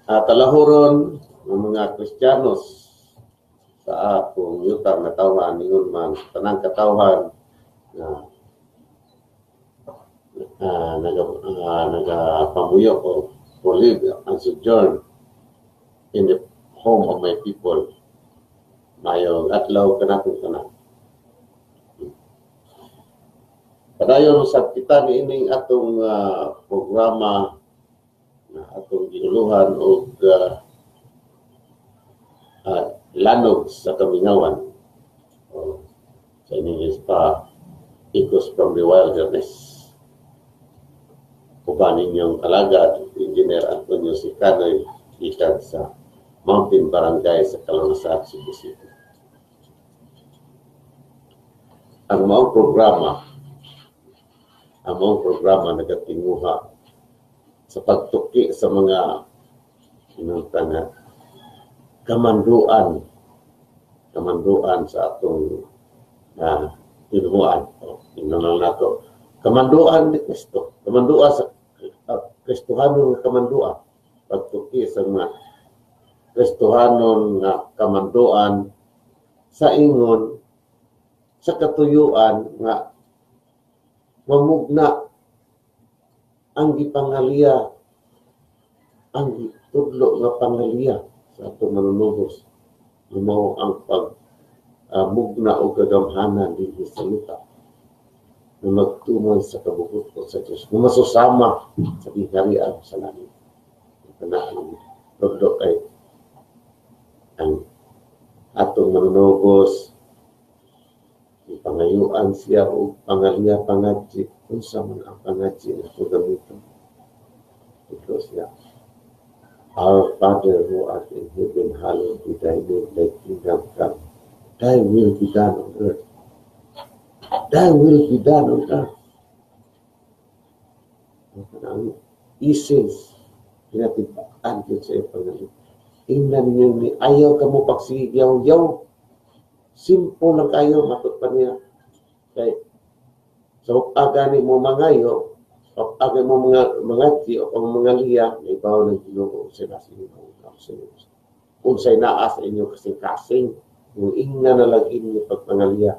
Talahuron ng mga Kristiyanos sa akong yutar na tawhan ingon man tanang katawhan na nagapamuyo o live and sojourn in the home of my people. Mayong adlaw kanatong tanan. Padayon sa kita niining atong programa na atong ginuluhan og lanog sa kamingawan. Sa English pa, Echoes from the Wilderness. Uban ninyong alagad, Engineer Antonio si Canoy, ikan sa Mountain Barangay sa Kalangasat, Cebu City. Ang maong programa nagatinguha sa pagtuki sa mga inuntan kamanduan sa atong tinuan o inunang nato kamanduan ni Kristo, kamanduan sa Kristohanon kamanduan, pagtuki sa mga Kristohanon nga kamanduan sa ingon sa katuyuan nga mamugna ang gipangaliya, ang gitudlo nga pangaliya sa atong manunubos. Mao ang mugna o kagamhanan dito sa lupa na magtumon sa kabubuton sa Diyos, na masusama sa biharian sa langit. Kanaan rodok ay ang atong manunubos, pangayuan siya o pangaliya pangadji, kung sa man ang pangadji na ito gamitin. Ito siya. Our Father who art in heaven, hallowed be thy name, thy kingdom come. Thy will be done on earth. Thy will be done on earth. Ang essence, pinatibaan yun sa iyong pangalit. Ingnan niyo ni ayaw ka mo pagsiyaw-yaw. Simple lang kayo, matutpan niya. Kaya, so, aga ni mo mangayo, o aga mo mga ti, o mga liya, may bawa ng Ginoo sila sa inyo. Kung sa'y naas sa inyo kasing-kasing, kung ingna na lang inyo pagpangaliya.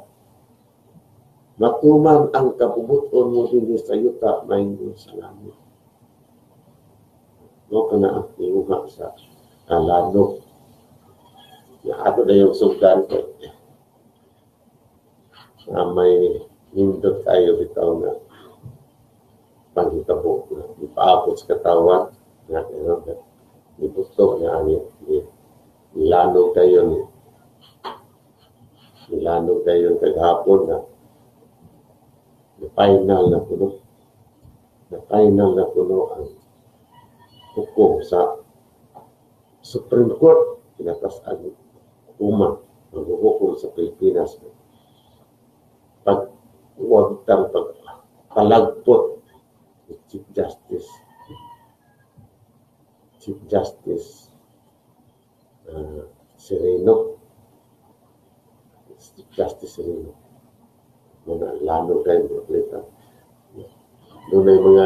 Matuman ang kabubuton mo din sa yuta, maingin sa langit. No, kana ang tinguha sa ladok. Ato na yung sugdan ko. May hindot tayo bitaw na panghitabo na ipaabot sa katawan na ibuto na nilanog tayo kaghapon na final na puno ang hukom sa Supreme Court, pinatasan hukuman ang hukom sa Pilipinas. Pagpalagpot ni Chief Justice Sereno, mga lano kayo problema. Doon ay mga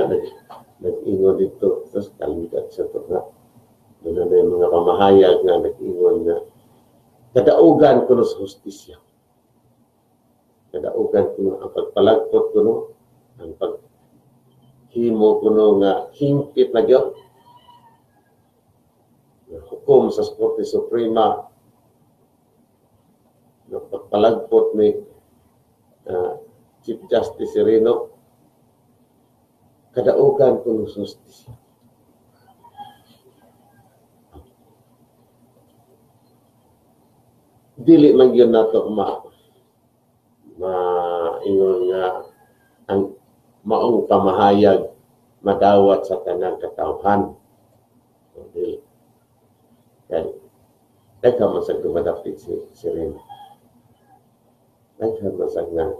nag-ingon dito, tapos kaligat sa ito nga. Doon ay mga pamahayag na nag-ingon na kadaugan ko sa hustisya. Kadaugan ko ang pagpalagpot ko, ang paghimo ko nga himpit na gyud. Hukom sa Korte Suprema na pagpalagpot ni Chief Justice Sereno, kadaugan ko sa hustisya. Dili man yun nato maingon nga ang maong pamahayag madawat sa tanang katawhan. Dili. Kaya, nagkamasag dumadapit si Sereno. Nagkamasag na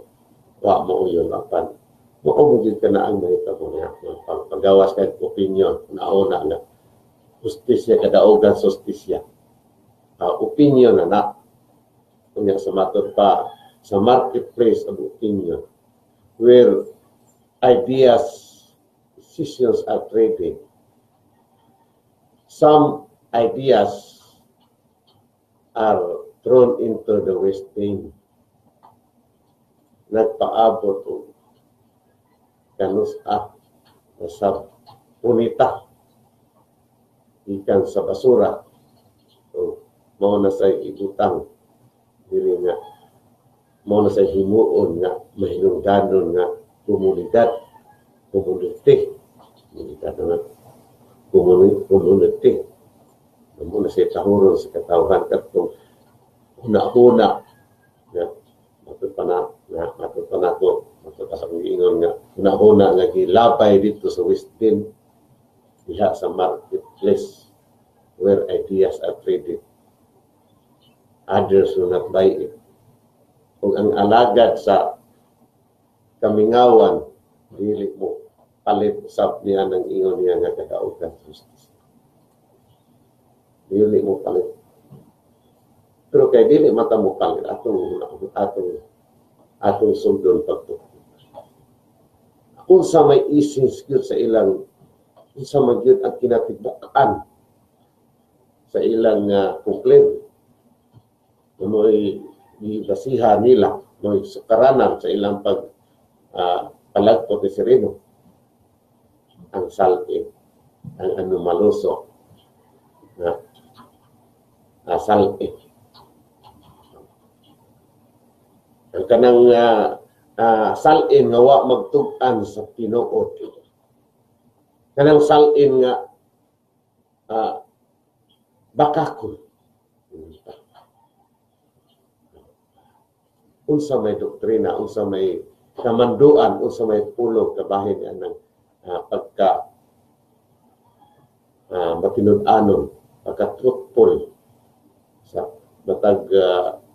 wa mo yun apan. Maumugid ka na ang mahitabo niya. Paggawas kahit opinion, nauna na. Justisya, kadaugan justisya. Opinion na. Kanya sa matod pa, sa marketplace of opinion, where ideas, decisions are traded. Some ideas are thrown into the West End. Nagpaabot o kanus-a sa punita ikan sa basura. So, mao na sa ibutang dili nga mao na sa himuon nga mahinungdanon nga komunidad community nga community mo na sa tahuron sa katawhan katong una-una nga matutpan ako matutpas ang ingon nga una-una nga gilabay dito sa West End diha sa marketplace where ideas are traded. Others will not buy it. Kung ang alagad sa kamingawan, dili mo palit usab niya ng ingon niya nga kadaugan justice. Dili mo palit. Pero kay dili mata mo palit atong sundon pagtutok. Kung sa may isins gyud sa ilang kung sa magyud ang kinatibuk-an sa ilang complaint mo'y ibasihan nila mo'y sukaranan sa ilang palagpo ni Sireno ang salin ang anomaloso na salin ang kanang salin nga wa magtug-an sa tinuod kanang salin nga bakakon unsa may doktrina, unsa may kamanduan, unsa may pulong kabahin ng pagka matinud-anon, pagka-truthful sa matag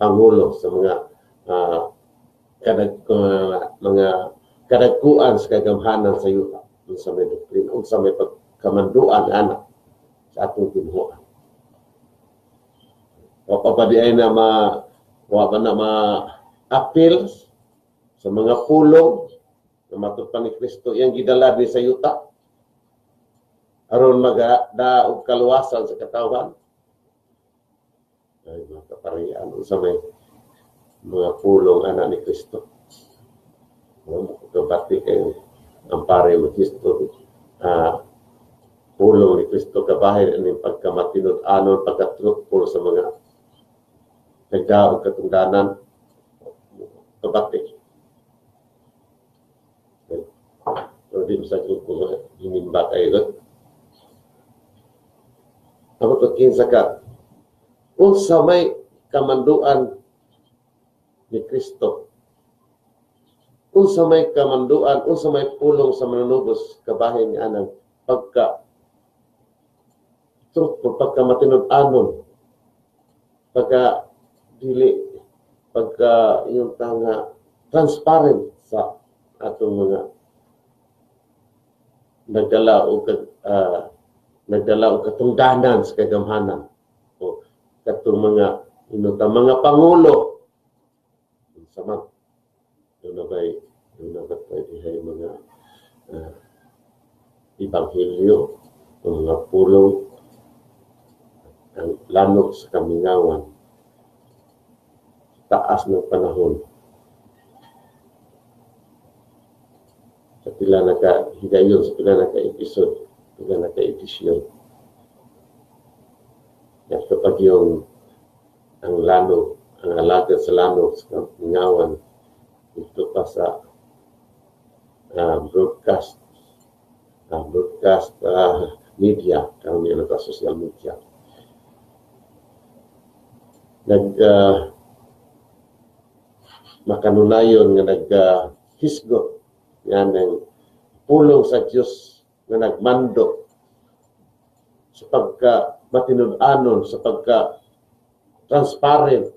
pangulo sa mga mga kadagkuan sa kagamhanan sa yuta, unsa may doktrina, unsa may pagkamanduan anak sa atong tinhuan. O papadiay na appeal sa mga pulong na matutpan ni Kristo iyang gidala ni sa yuta aron magdaog kaluwasan sa katawhan ay mga kaparian sa may mga pulong anak ni Kristo kabati kayo ang pare ni Kristo pulong ni Kristo kabahin ang pagkamatinud-anon pagka-truthful sa mga nagdaog katungdanan kabati. So, di sa kung hinimba kayo. Ako to kinsa ka. Kung sa may kamanduan ni Kristo, kung sa may kamanduan, kung sa may pulong sa manunubos kabahin ni anang truthful, pagka matinud-anon, pagka dili yung tanga transparent sa atong mga nagdala o katungdanan sa kagamhanan o katong mga mga pangulo sama doon na ba dihay mga ebanghelyo o mga pulong ang lanok sa kamingawan taas ng panahon. Sa pila naka-higayon, sa pila naka-episode, pila naka-edisyon. At kapag yung ang alagad sa lano sa kamingawan, ito pa sa broadcast media, kami yung social media. Makanunayon nga naghisgot nga ng pulong sa Diyos nga nagmando sa pagka matinud-anon, sa pagka transparent.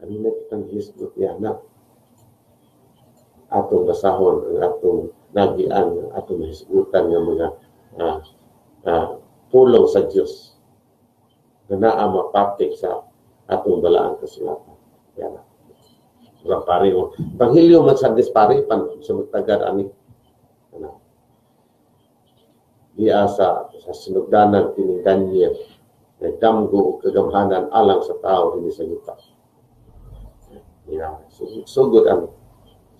Kanina kitang hisgot yan na atong basahon, ang atong nagian, ang atong mahisgutan ng mga pulong sa Diyos na mapatik sa atong balaang kasulatan. Yan. Mga pare mo. Panghilyo man sa dispare, sa magtagad ani. diya sa sinugdanan kining Daniel nagdamgo og kagamhanan alang sa tao dinhi sa yuta. Yeah. So good ang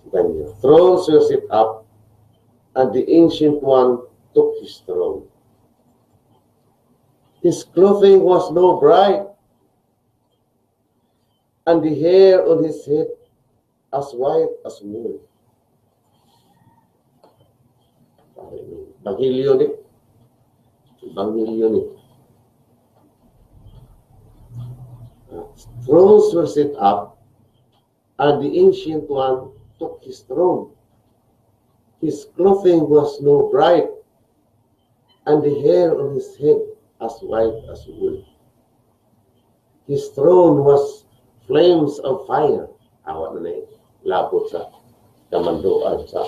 Daniel. Thrones were set up, and the Ancient One took his throne. His clothing was no bright, and the hair on his head as white as wool. Bangilyo ni. Bangilyo ni. Thrones were set up, and the Ancient One took his throne. His clothing was no bright, and the hair on his head as white as wool. His throne was flames of fire. Awa na labot sa kamandoan sa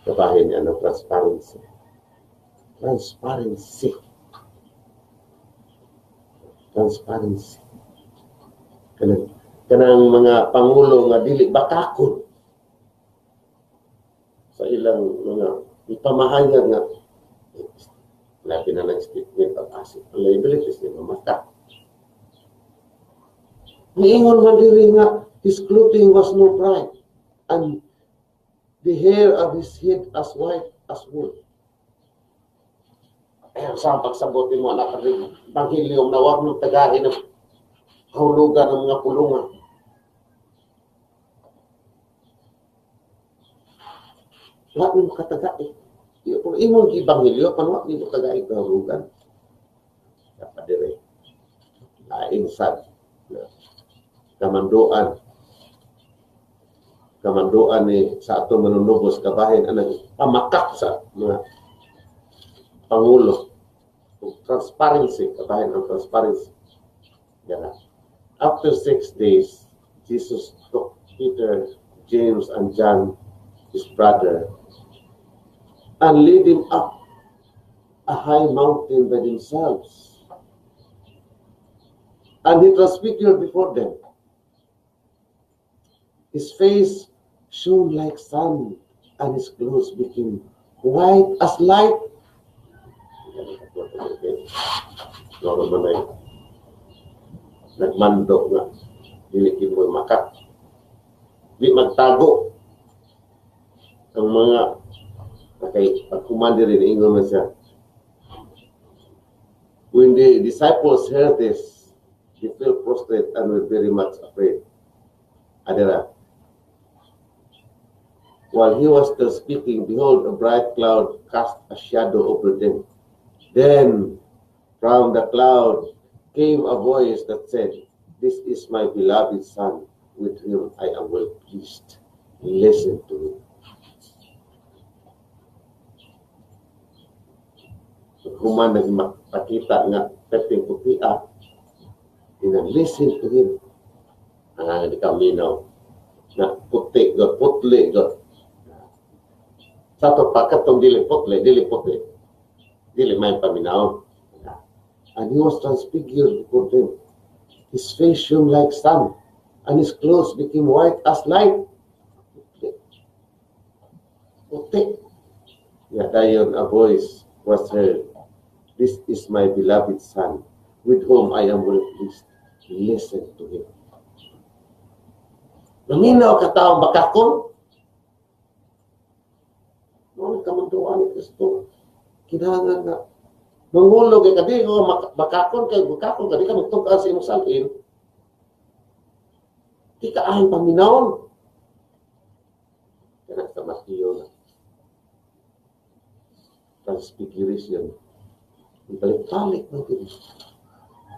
kabahin niya ng transparency. Transparency. Transparency. Kanang mga pangulo nga dili bakakon sa ilang mga ipamahayag nga labi na ng statement of asset liabilities ni mamata. Niingon man diri nga his clothing was no bright, and the hair of his head as white as wool. Ay, sa pagsabotin mo anak ng Evanghelium na wag mong tagahin ng kahulugan ng mga pulungan. Wag mo katagay. Kung imong Evanghelium, wag mo tagay kahulugan. Dapat dire. Lain sad. Kamanduan ni sa atong manunubos kabahin anang pamakak sa mga pangulo. Transparency, kabahin ang transparency. Yan. After 6 days, Jesus took Peter, James, and John, his brother, and lead him up a high mountain by themselves. And he transfigured before them. His face shone like sun, and his clothes became white as light. Nagmando nga. Dili mo makat. Di magtago. Ang mga pagkumandi rin, ingon mo siya. When the disciples heard this, they fell prostrate and were very much afraid. Adira. While he was still speaking, behold, a bright cloud cast a shadow over them. Then, from the cloud came a voice that said, "This is my beloved Son, with whom I am well pleased. Listen to him." Human nagpakita nga pepeng putia, listen to him. Ang di kaminaw na puti god, putli god. Sa to pakatong dili putli, dili may paminaw. And he was transfigured before them. His face shone like sun, and his clothes became white as light. Puti. Dayon a voice was heard, "This is my beloved Son, with whom I am well pleased. Listen to him." Naminaw ka taong bakakon? Ngunit kamanduan ni Kristo. Kinahanglan na mangulog kay kadi ko bakakon kay kadi ka magtungkal sa imong salin. Di ka ayon paminawon. Kana sa Mateo na. Transfiguration. Balik-balik mo din.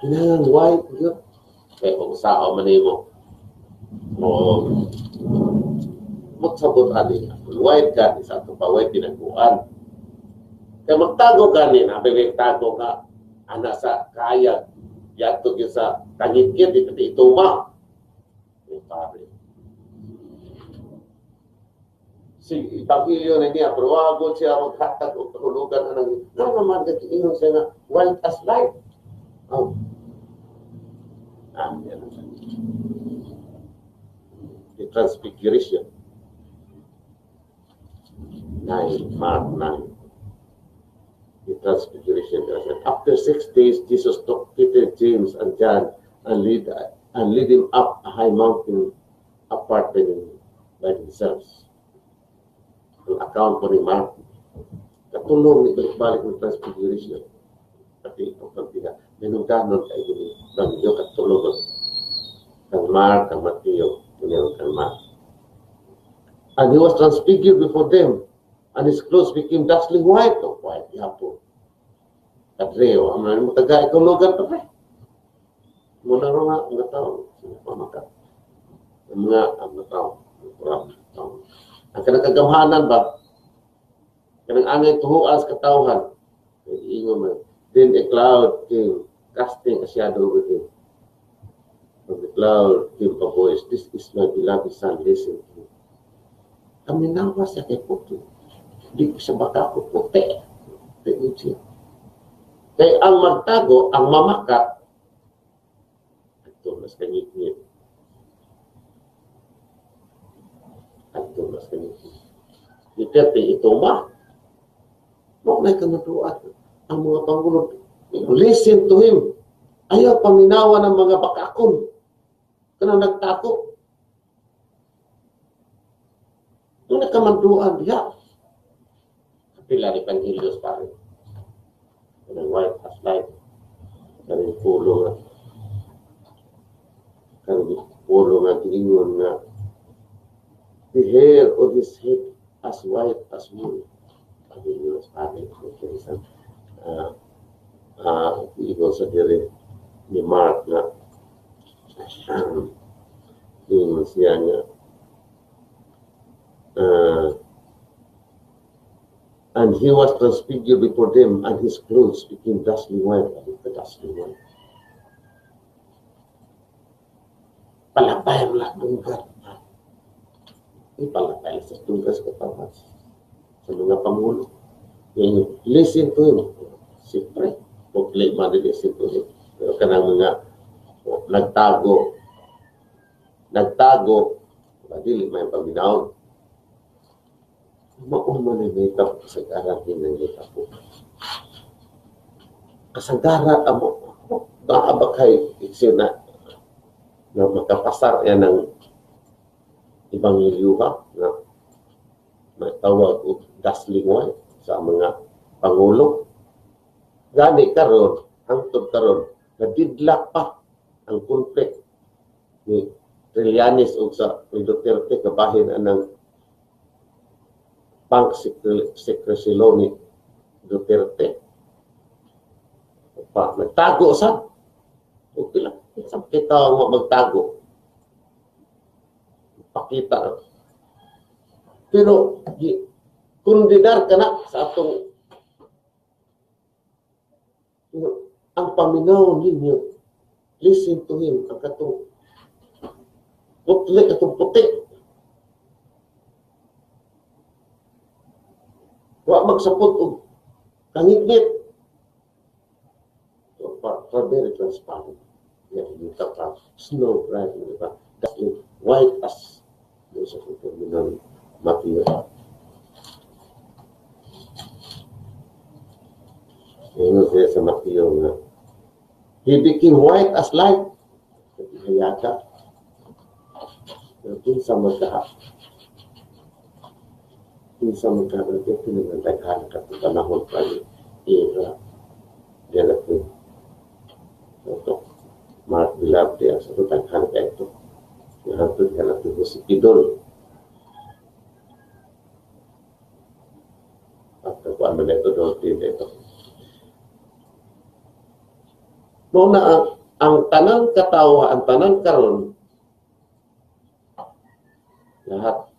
Kinahanglan white yun. Kaya kung sao manimo. Magsabot ani. White ka, isa ito pa white pinagbuan. Kaya magtago ka ni, tago ka, anak sa kaya, yato yun sa tangit-kit, ito ma. Pare. Si Evangelio na niya, pero wagod siya maghatag o kahulugan na naman kakiinom siya na white as light. Oh. Yan. The transfiguration. 9, Mark 9. Transfiguration. After 6 days, Jesus took Peter, James, and John and lead him up a high mountain apart by themselves. Ang account po ni Mark, katulong ni balik-balik ng Transfiguration. Pati ang pagbiga, minungganon kayo ni Bangyo katulong kang Mark, kang Mateo, kang Mark. And he was transfigured before them, and his clothes became dazzling white. Oh, white, yapo. Kadreo, ang mga taga-ekologan pa rin. Muna rin nga, ang tao, pamakat. Ang tao, ang kanakagamhanan ba, kanang angay tuhuan sa katawhan. Then a cloud came, casting a shadow over him. From the cloud came a voice, "This is my beloved son, listen to me." Kami nawa siya kay puti. Di ko siya baka ko puti. Kaya ang magtago, ang mamakat, ito mas kanyit-nyit. Ito mas kanyit-nyit. Ikati ito ma. Maunay ka natuan. Ang mga Pangulo, listen to him. Ayaw paminawa ng mga bakakon. Kanang nagtako. Kung nakamanduan diya. Kapila ni Pangilios pa rin. Kanang white as light. Kanang pulo nga giingon nga. The hair of his head as white as wool. Pangilios pa rin. Igon sa diri ni Mark na yung siya nga and he was transfigured before them, and his clothes became dazzling white. Dazzling white. Palapay ang lahat ng lugar. Palapay sa lugar sa katawan sa mga Pangulo. Listen to him. Siyempre, problema din listen to him. Pero kanang mga nagtago, madili may paminaw. Mauma na may tap kasagaran din ng may tapo. Kasagaran mo, nakabakay iksyo na makapasar yan ng ibang ilyuha na may tawag o dazzling white sa mga Pangulo. Gani karon, hangtod karon, nadidlak pa ang conflict ni Trillanes o sa Duterte kabahin ng Bank Secrecy Law ni Duterte. Nagtago sa o pila isang kita mo magtago. Pakita. Pero kundinar ka na sa atong ang paminaw ninyo. Listen to him. Ang katong puti. Wa magsapot o kangit-ngit. So, very transparent. Yung tapa, snow bright, diba? Dazzling white as yung sa terminal material. Ngayon siya sa Mateo na he became white as light. Hayata. Kinsa magkaha. Kinsa magkaha. Ito naman daghan ka ito panahon pa rin. Era. Diyan ako. Ito. Mark Beloved. Sa ito daghan ka ito. Nahantod ka na ito si Pidol. At kakuan mo na ito doon ito. Muna ang tanang katawa, ang tanang karon lahat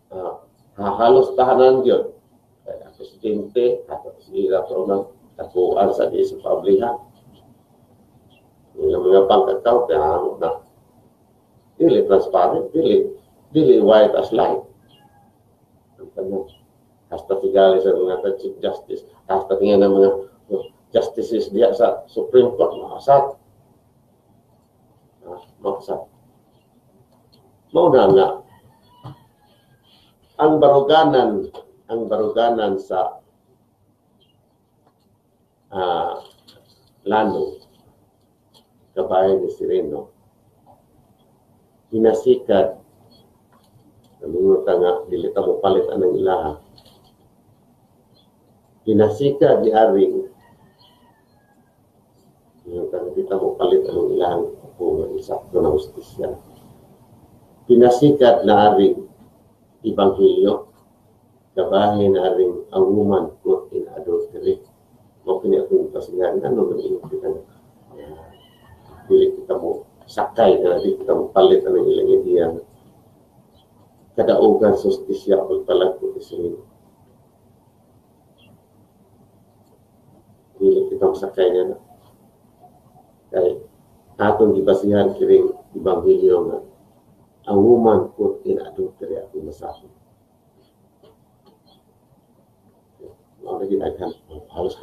halos tahanan yun. Kaya presidente, at sila po ng tapuan sa isa pablihan. Yung mga pangkakaw, kaya na dili transparent, dili white as light. Ang tanong, hasta tigali sa mga Chief Justice, hasta tingnan ng mga justices diya sa Supreme Court, makasat. Mauna nga ang baruganan sa lano, kabayan ni Sireno, hinasikat, namingot ka nga, dilita mo palit anang ilaha. Hinasikat ni Aring, yung dilita mo palit anang ilaha, kung isakto na justisya. Hinasikat na Aring Ibanghilyo, kabahin na Aring ang woman caught in adultery. O kini-akong pasigan, ano nang ingat kita na, dili kita mo sakay na di kita mo palit ang ilang ideya kadaugan sustisya o talagpo isin dili kita mo sakay na kay atong gibasihan kiring Ibanghilyo nga ang woman caught in adultery akong masabi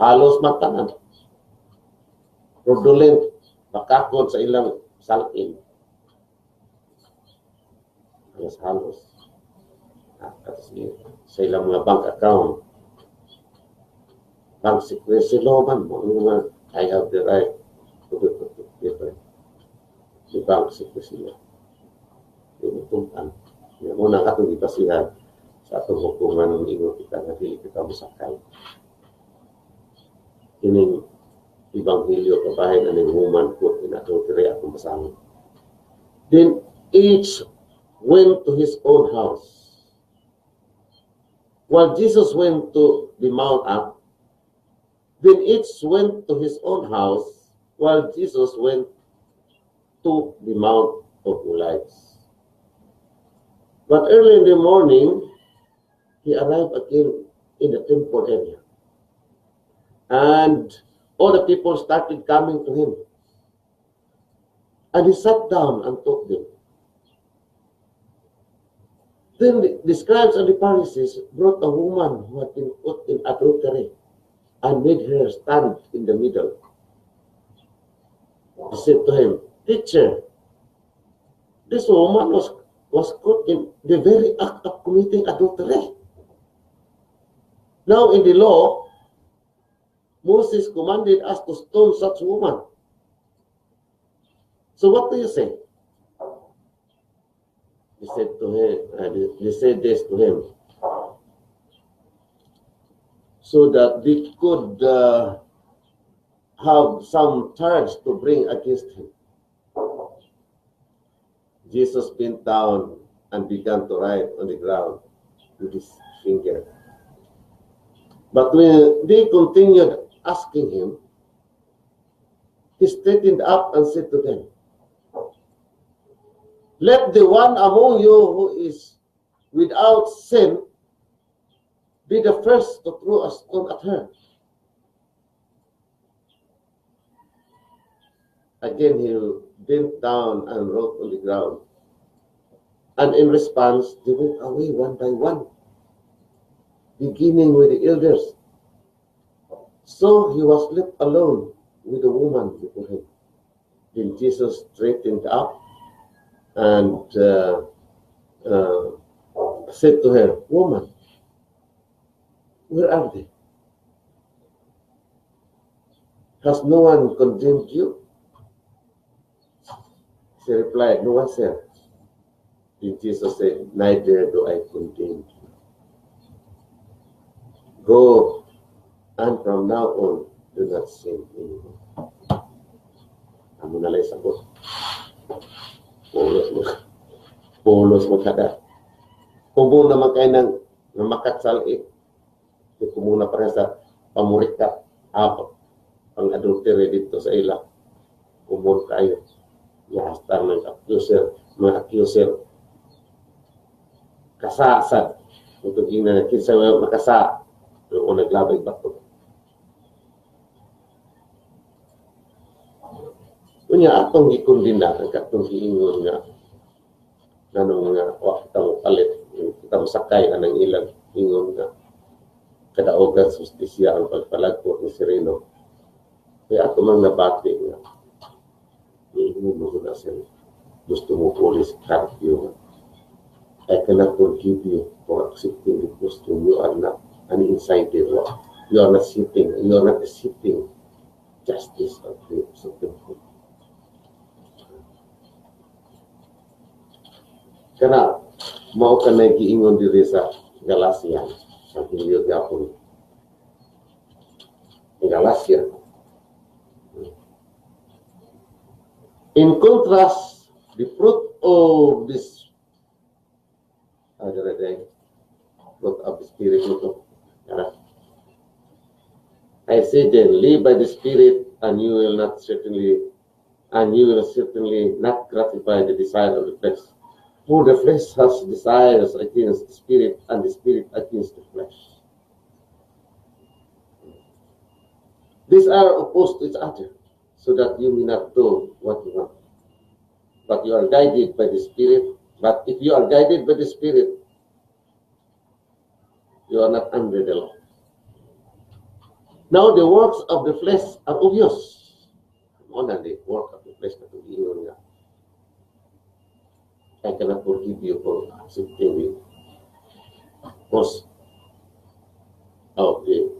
halos matanan fraudulent bakakot sa ilang salin. Halos. Sa ilang mga bank account. Bank secrecy law man mo. I have the right to be protected. The bank secrecy law. Tinutungkan. Yan mo na katong ipasihan sa atong hukuman ng ingo kita na dili kita musakay. Kining Ibanghilyo kabahin ang woman caught in adultery akong basahin. Then each went to his own house. While Jesus went to the Mount up, then each went to his own house while Jesus went to the Mount of Olives. But early in the morning, he arrived again in the temple area. And all the people started coming to him. And he sat down and taught them. Then the scribes and the Pharisees brought a woman who had been caught in adultery and made her stand in the middle. He said to him, "Teacher, this woman was caught in the very act of committing adultery. Now in the law, Moses commanded us to stone such woman. So what do you say?" He said this to him, so that they could have some charge to bring against him. Jesus bent down and began to write on the ground with his finger. But when they continued asking him, he straightened up and said to them, "Let the one among you who is without sin be the first to throw a stone at her." Again, he bent down and wrote on the ground. And in response, they went away one by one, beginning with the elders. So he was left alone with the woman before him. Then Jesus straightened up and said to her, "Woman, where are they? Has no one condemned you?" She replied, "No one, sir." Then Jesus said, "Neither do I condemn you. Go, and from now on, do not sin anymore." Amo na lang sabot. Pulos mo kada. Kung naman kayo ng makatsali, kung muna pa rin sa pamurika, pang adultery dito sa ila, kumon kayo. Yastar ng mga accuser. Kasasad. Kung kinsa makasa, kung naglabay bato. Kunya atong gikundina ang katong giingon nga nanong nga kita mo palit, kita mo sakay anang ilang ingon nga kadaugan sustisya ang pagpalagpo ni Sireno. Kaya ato mang nabati nga iingon mo na siya gusto mo police curfew. I cannot forgive you for accepting the costume. You are not an insider. You are not sitting. You are not sitting justice of the Supreme Court. Kana mao ka na giingon diri sa Galacia sa Hinyo gyapon. Galacia. In contrast, the fruit of this fruit of the Spirit nito. I say then, live by the Spirit, and you will certainly not gratify the desire of the flesh. For the flesh has desires against the Spirit, and the Spirit against the flesh. These are opposed to each other, so that you may not do what you want. But you are guided by the Spirit. But if you are guided by the Spirit, you are not under the law. Now the works of the flesh are obvious. Muna the work of the flesh na tugiingon nga. I cannot forgive you for accepting the cause of the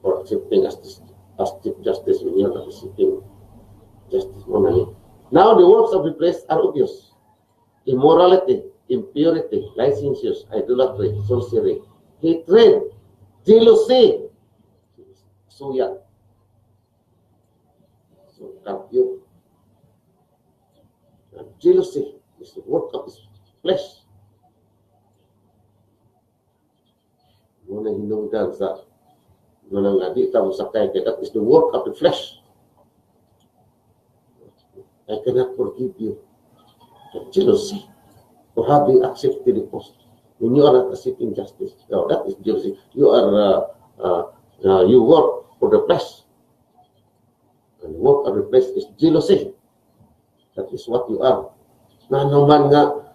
for accepting as Chief Justice when you are not accepting justice. Now the works of the flesh are obvious. Immorality, impurity, licentiousness, idolatry, sorcery, hatred, jealousy, suya, curfew. Jealousy is the work of his flesh. Muna hinungdan sa manang adi tamo sakay kay that is the work of the flesh. I cannot forgive you. Jealousy for having accepted the post. When you are not accepting justice, no, that is jealousy. You are you work for the flesh. And the work of the flesh is jealousy. That is what you are. Na naman nga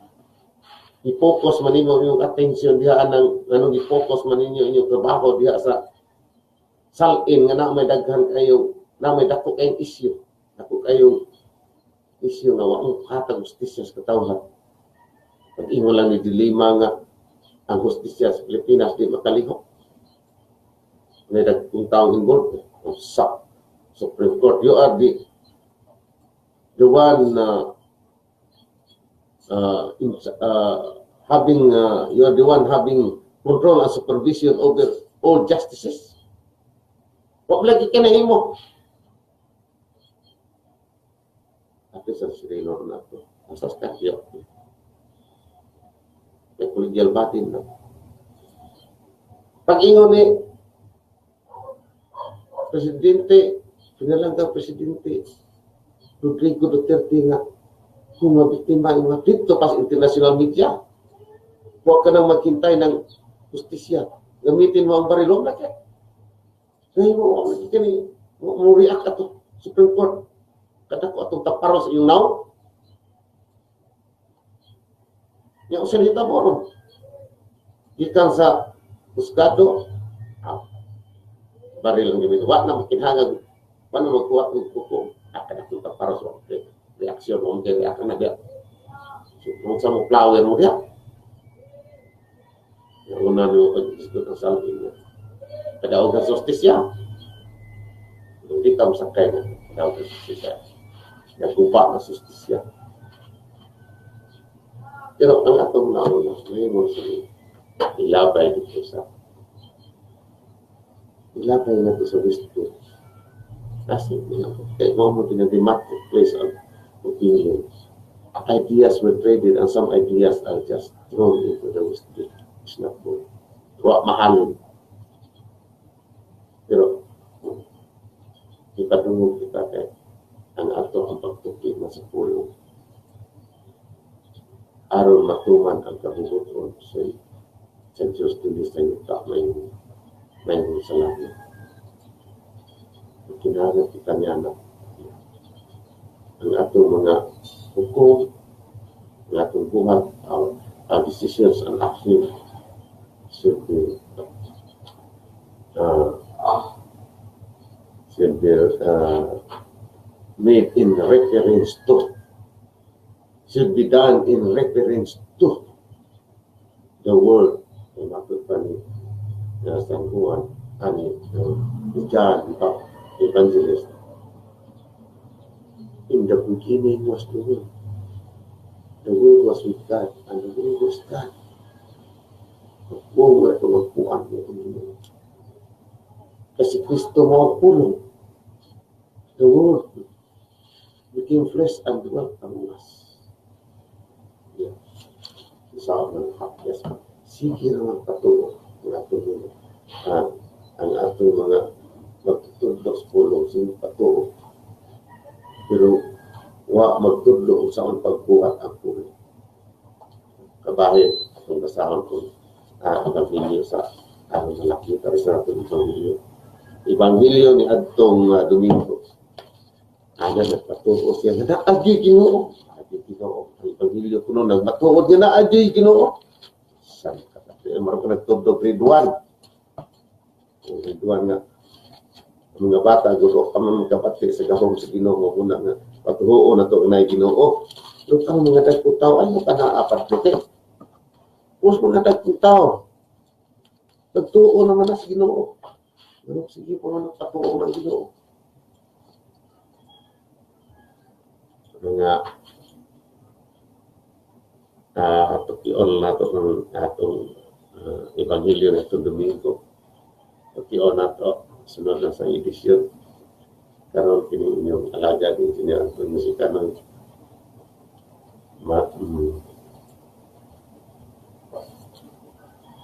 i-focus man ninyo yung attention diha anong i-focus man ninyo inyong trabaho diha sa salin nga na may daghan kayo, na may dako kayong issue. Dako kayong issue na waong hatag justisya sa katawhan. Pag-ingon lang ni dilema nga ang justisya sa Pilipinas di makalihok. May dagkong taong involved sa Supreme Court. You are the one you are the one having control and supervision over all justices. Wag lagi ka na imo. Ate sa sirino na ito. Asas kakyo. May kolegial batin na. Pag-ingon ni Presidente, pinalanggang Presidente Rodrigo Duterte nga kung mabiktima yung mga dito pa sa international media, huwag ka nang maghintay ng justisya. Gamitin mo ang barilong na kaya. Kaya mo react ato Supreme Court. Kada ko atong taparo sa iyong now. Yung salita mo ron. Ikan sa Husgado, baril ang gamitin. Wag na makinhangag. Paano magkuha ng kuko? Kada ko taparo sa reaksyon mo. Kaya react na diya. So, kung sa mo flower mo diya. Yung una nyo pag-isip ng salin mo. Kadaog ang justisya. Hindi ka masakay na. Kadaog ang justisya. Nagkupa na justisya. Pero ang atong nauna, may mo siya ilabay dito sa ilabay na ito sa gusto. Kasi, kaya mo din the marketplace of opinions. Ideas were traded and some ideas are just thrown into the wisdom. It's not good. Huwag mahalin. Pero, ipadungog kita kay ang ato ang pagtuki na sa pulong. Aron matuman ang kahuguton sa Diyos din sa yuta may salamat. Kinahanglan kita niya na ang atong mga hukom, ang atong buhat, our decisions and actions should be made in reference to, should be done in reference to the word ng matutani na San Juan, ani John, Evangelist, In the beginning was the Word. The Word was with God, and the Word was God. Magpuan ito, magpuan mo. Kasi Kristo mo ang pulong. The Word became flesh and dwelt among us. Yeah. Sa mga kapyas, sige naman patuloy ang atong ang atong mga magtutulog sa pulong, sige patuloy. Pero wa magtudlo sa ang pagbuhat ang pulong. Kabahin, atong basahan ko ang Ebanghelyo sa nakita rin sa atong Ebanghelyo. Ebanghelyo ni Adtong Domingo. Nagpatuo siya na agi Ginoo. Agi Ginoo. Ang Ebanghelyo kuno nagmatuod niya na agi Ginoo. San kapatid, marami ko nagtubdog grade 1. Grade 1 nga. Ang mga bata, guro ka mga kapatid sa gahong sa Ginoo. Muna nga, patuoo na ito na Ginoo. Pero ang mga dagkong tao, ay mo ka na-apat nito. Pus mga dagkong tao. Nagtuo naman na sa Ginoo. Sige po nga nagpatuo ng Ginoo. Mga tukion nato ng atong Ebanghelyo na itong Domingo. Tukion nato sunod na sa edisyon. Karon kini inyong alaga din siya ang musika ng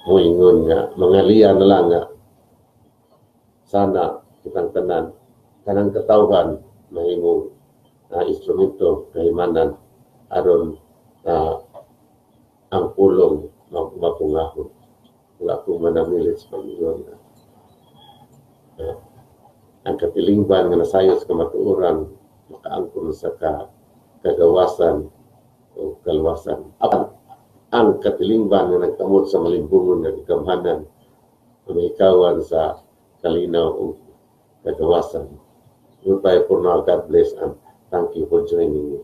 muingon nga mga liya na lang nga sana kitang tanan kanang katawhan mahimong instrumento kahimanan aron ang pulong mapungahon. Wala akong manamilit sa Panginoon. Ang katilingban nga nasayo sa kamatuoran makaangkon sa kagawasan o kalwasan. Ang katilingban nga nagkamot sa malimbungon nga kagamhanan ikawan sa kalinaw o kagawasan. Goodbye for now. God bless and thank you for joining me.